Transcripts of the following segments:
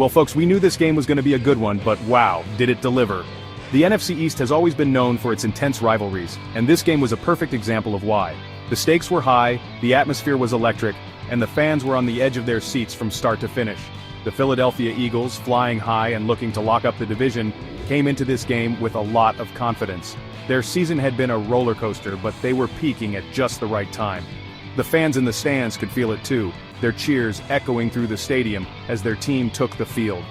Well, folks, we knew this game was going to be a good one, but wow, did it deliver. The NFC East has always been known for its intense rivalries, and this game was a perfect example of why. The stakes were high, the atmosphere was electric, and the fans were on the edge of their seats from start to finish. The Philadelphia Eagles, flying high and looking to lock up the division, came into this game with a lot of confidence. Their season had been a roller coaster, but they were peaking at just the right time. The fans in the stands could feel it too, their cheers echoing through the stadium as their team took the field.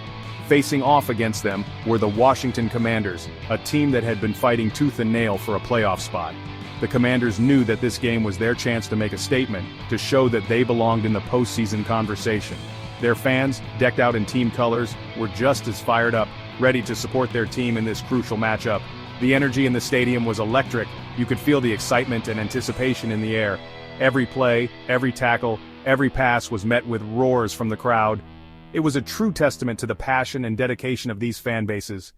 Facing off against them were the Washington Commanders, a team that had been fighting tooth and nail for a playoff spot. The Commanders knew that this game was their chance to make a statement, to show that they belonged in the postseason conversation. Their fans, decked out in team colors, were just as fired up, ready to support their team in this crucial matchup. The energy in the stadium was electric. You could feel the excitement and anticipation in the air. Every play, every tackle, every pass was met with roars from the crowd. It was a true testament to the passion and dedication of these fan bases.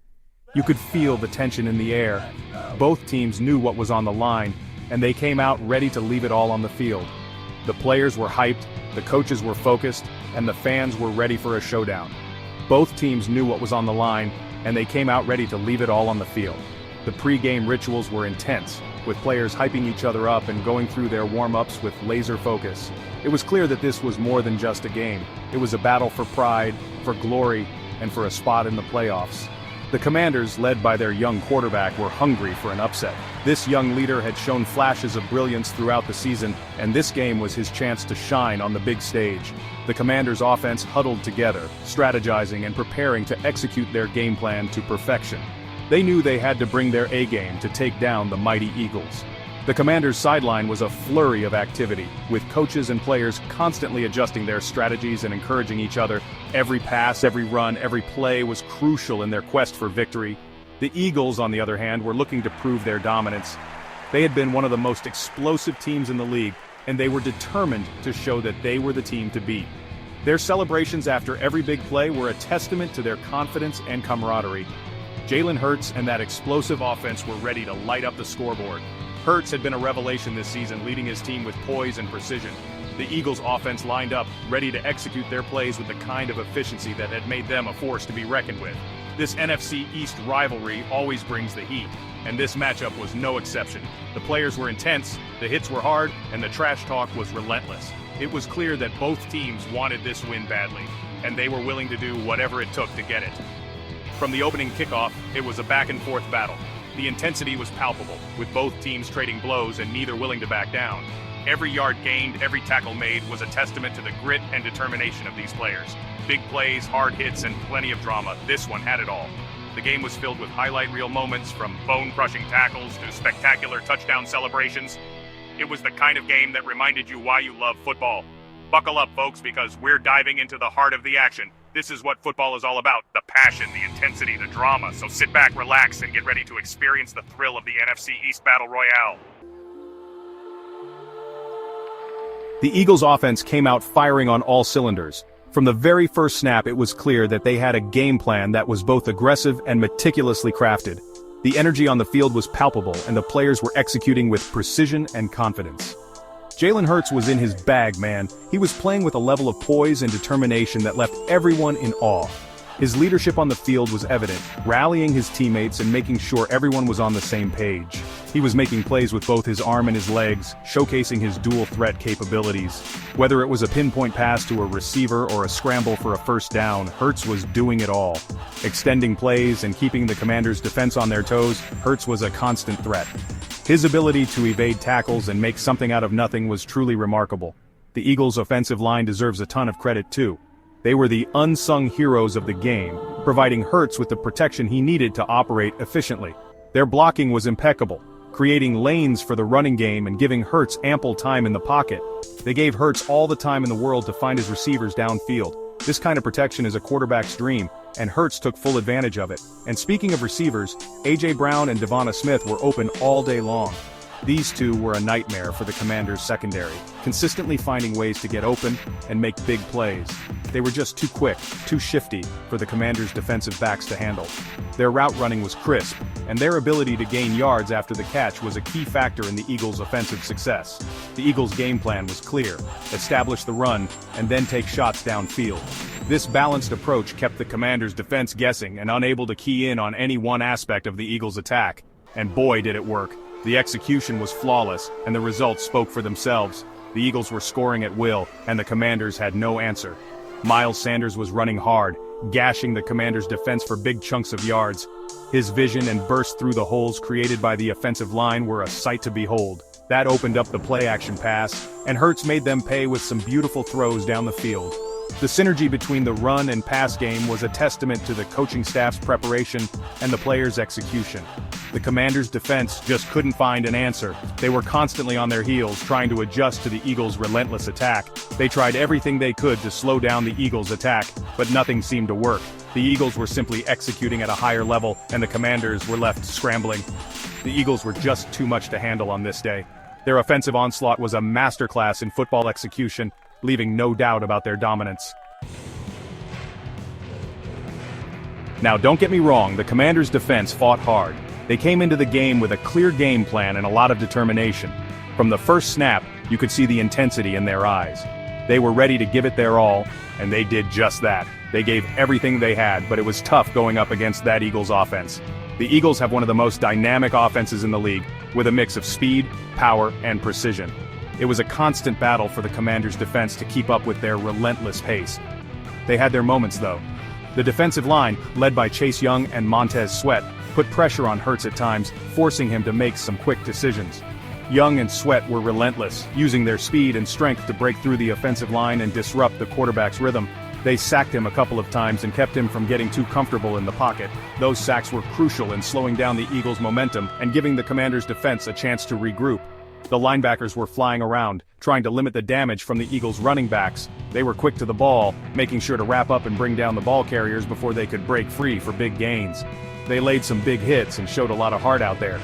You could feel the tension in the air. Both teams knew what was on the line, and they came out ready to leave it all on the field. The players were hyped, the coaches were focused, and the fans were ready for a showdown. Both teams knew what was on the line, and they came out ready to leave it all on the field. The pre-game rituals were intense, with players hyping each other up and going through their warm-ups with laser focus. It was clear that this was more than just a game. It was a battle for pride, for glory, and for a spot in the playoffs. The Commanders, led by their young quarterback, were hungry for an upset. This young leader had shown flashes of brilliance throughout the season, and this game was his chance to shine on the big stage. The Commanders' offense huddled together, strategizing and preparing to execute their game plan to perfection. They knew they had to bring their A-game to take down the mighty Eagles. The Commanders' sideline was a flurry of activity, with coaches and players constantly adjusting their strategies and encouraging each other. Every pass, every run, every play was crucial in their quest for victory. The Eagles, on the other hand, were looking to prove their dominance. They had been one of the most explosive teams in the league, and they were determined to show that they were the team to beat. Their celebrations after every big play were a testament to their confidence and camaraderie. Jalen Hurts and that explosive offense were ready to light up the scoreboard. Hurts had been a revelation this season, leading his team with poise and precision. The Eagles' offense lined up, ready to execute their plays with the kind of efficiency that had made them a force to be reckoned with. This NFC East rivalry always brings the heat, and this matchup was no exception. The players were intense, the hits were hard, and the trash talk was relentless. It was clear that both teams wanted this win badly, and they were willing to do whatever it took to get it. From the opening kickoff, it was a back-and-forth battle. The intensity was palpable, with both teams trading blows and neither willing to back down. Every yard gained, every tackle made was a testament to the grit and determination of these players. Big plays, hard hits, and plenty of drama. This one had it all. The game was filled with highlight reel moments, from bone-crushing tackles to spectacular touchdown celebrations. It was the kind of game that reminded you why you love football. Buckle up, folks, because we're diving into the heart of the action. This is what football is all about, the passion, the intensity, the drama. So sit back, relax, and get ready to experience the thrill of the NFC East Battle Royale. The Eagles' offense came out firing on all cylinders. From the very first snap, it was clear that they had a game plan that was both aggressive and meticulously crafted. The energy on the field was palpable, and the players were executing with precision and confidence. Jalen Hurts was in his bag, man. He was playing with a level of poise and determination that left everyone in awe. His leadership on the field was evident, rallying his teammates and making sure everyone was on the same page. He was making plays with both his arm and his legs, showcasing his dual-threat capabilities. Whether it was a pinpoint pass to a receiver or a scramble for a first down, Hurts was doing it all. Extending plays and keeping the Commanders' defense on their toes, Hurts was a constant threat. His ability to evade tackles and make something out of nothing was truly remarkable. The Eagles' offensive line deserves a ton of credit too. They were the unsung heroes of the game, providing Hurts with the protection he needed to operate efficiently. Their blocking was impeccable, creating lanes for the running game and giving Hurts ample time in the pocket. They gave Hurts all the time in the world to find his receivers downfield. This kind of protection is a quarterback's dream, and Hurts took full advantage of it. And speaking of receivers, A.J. Brown and Devonta Smith were open all day long. These two were a nightmare for the Commanders' secondary, consistently finding ways to get open and make big plays. They were just too quick, too shifty for the Commanders' defensive backs to handle. Their route running was crisp, and their ability to gain yards after the catch was a key factor in the Eagles' offensive success. The Eagles' game plan was clear: establish the run, and then take shots downfield. This balanced approach kept the Commanders' defense guessing and unable to key in on any one aspect of the Eagles' attack. And boy did it work. The execution was flawless, and the results spoke for themselves. The Eagles were scoring at will, and the Commanders had no answer. Miles Sanders was running hard, gashing the Commanders' defense for big chunks of yards. His vision and burst through the holes created by the offensive line were a sight to behold. That opened up the play-action pass, and Hurts made them pay with some beautiful throws down the field. The synergy between the run and pass game was a testament to the coaching staff's preparation and the players' execution. The Commanders' defense just couldn't find an answer. They were constantly on their heels, trying to adjust to the Eagles' relentless attack. They tried everything they could to slow down the Eagles' attack, but nothing seemed to work. The Eagles were simply executing at a higher level, and the Commanders were left scrambling. The Eagles were just too much to handle on this day. Their offensive onslaught was a masterclass in football execution, leaving no doubt about their dominance. Now don't get me wrong, the Commanders' defense fought hard. They came into the game with a clear game plan and a lot of determination. From the first snap, you could see the intensity in their eyes. They were ready to give it their all, and they did just that. They gave everything they had, but it was tough going up against that Eagles offense. The Eagles have one of the most dynamic offenses in the league, with a mix of speed, power, and precision. It was a constant battle for the Commanders' defense to keep up with their relentless pace. They had their moments, though. The defensive line, led by Chase Young and Montez Sweat, put pressure on Hurts at times, forcing him to make some quick decisions. Young and Sweat were relentless, using their speed and strength to break through the offensive line and disrupt the quarterback's rhythm. They sacked him a couple of times and kept him from getting too comfortable in the pocket. Those sacks were crucial in slowing down the Eagles' momentum and giving the Commanders' defense a chance to regroup. The linebackers were flying around, trying to limit the damage from the Eagles' running backs. They were quick to the ball, making sure to wrap up and bring down the ball carriers before they could break free for big gains. They laid some big hits and showed a lot of heart out there.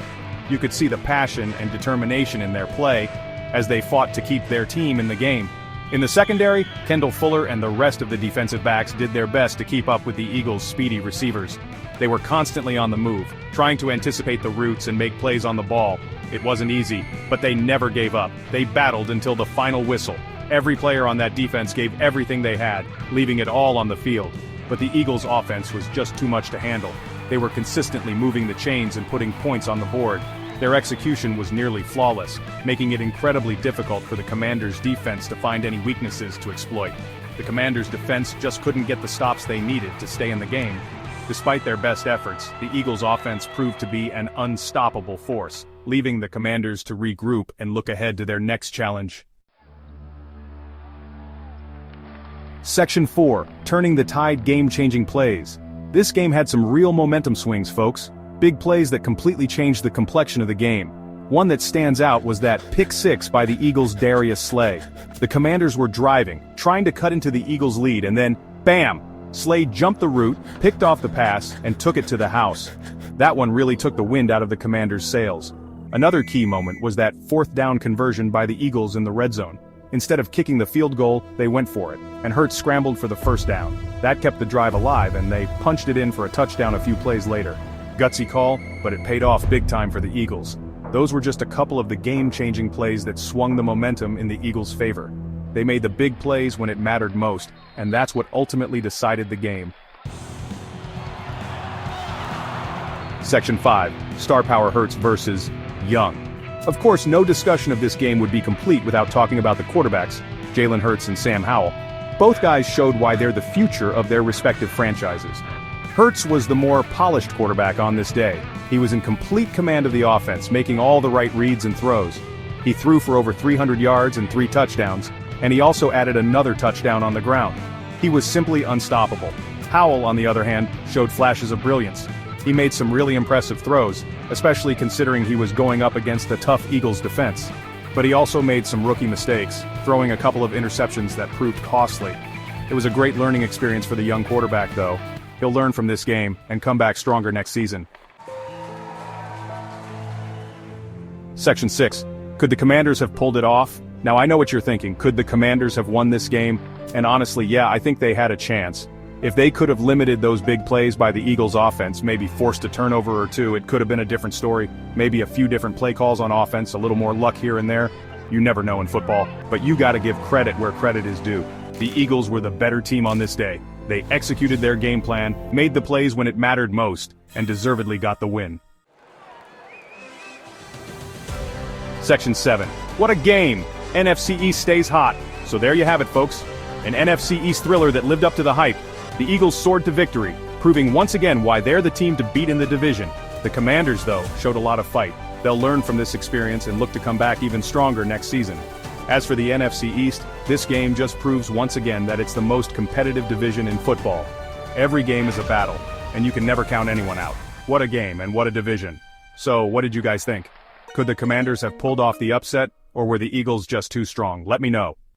You could see the passion and determination in their play as they fought to keep their team in the game. In the secondary, Kendall Fuller and the rest of the defensive backs did their best to keep up with the Eagles' speedy receivers. They were constantly on the move, trying to anticipate the routes and make plays on the ball. It wasn't easy, but they never gave up. They battled until the final whistle. Every player on that defense gave everything they had, leaving it all on the field. But the Eagles' offense was just too much to handle. They were consistently moving the chains and putting points on the board. Their execution was nearly flawless, making it incredibly difficult for the Commanders' defense to find any weaknesses to exploit. The Commanders' defense just couldn't get the stops they needed to stay in the game. Despite their best efforts, the Eagles' offense proved to be an unstoppable force, leaving the Commanders to regroup and look ahead to their next challenge. Section 4, Turning the Tide Game-Changing Plays. This game had some real momentum swings, folks. Big plays that completely changed the complexion of the game. One that stands out was that pick six by the Eagles' Darius Slay. The Commanders were driving, trying to cut into the Eagles' lead, and then, bam! Slay jumped the route, picked off the pass, and took it to the house. That one really took the wind out of the Commanders' sails. Another key moment was that fourth down conversion by the Eagles in the red zone. Instead of kicking the field goal, they went for it, and Hurts scrambled for the first down. That kept the drive alive, and they punched it in for a touchdown a few plays later. Gutsy call, but it paid off big time for the Eagles. Those were just a couple of the game-changing plays that swung the momentum in the Eagles' favor. They made the big plays when it mattered most, and that's what ultimately decided the game. Section 5, Star Power Hurts versus Young. Of course, no discussion of this game would be complete without talking about the quarterbacks, Jalen Hurts and Sam Howell. Both guys showed why they're the future of their respective franchises. Hurts was the more polished quarterback on this day. He was in complete command of the offense, making all the right reads and throws. He threw for over 300 yards and 3 touchdowns, and he also added another touchdown on the ground. He was simply unstoppable. Howell, on the other hand, showed flashes of brilliance. He made some really impressive throws, especially considering he was going up against the tough Eagles defense. But he also made some rookie mistakes, throwing a couple of interceptions that proved costly. It was a great learning experience for the young quarterback, though. He'll learn from this game and come back stronger next season. Section 6. Could the Commanders have pulled it off? Now I know what you're thinking. Could the Commanders have won this game? And honestly, yeah, I think they had a chance. If they could have limited those big plays by the Eagles' offense, maybe forced a turnover or two, it could have been a different story. Maybe a few different play calls on offense, a little more luck here and there. You never know in football, but you gotta give credit where credit is due. The Eagles were the better team on this day. They executed their game plan, made the plays when it mattered most, and deservedly got the win. Section 7. What a game! NFC East stays hot. So there you have it, folks. An NFC East thriller that lived up to the hype. The Eagles soared to victory, proving once again why they're the team to beat in the division. The Commanders, though, showed a lot of fight. They'll learn from this experience and look to come back even stronger next season. As for the NFC East, this game just proves once again that it's the most competitive division in football. Every game is a battle, and you can never count anyone out. What a game and what a division. So, what did you guys think? Could the Commanders have pulled off the upset, or were the Eagles just too strong? Let me know.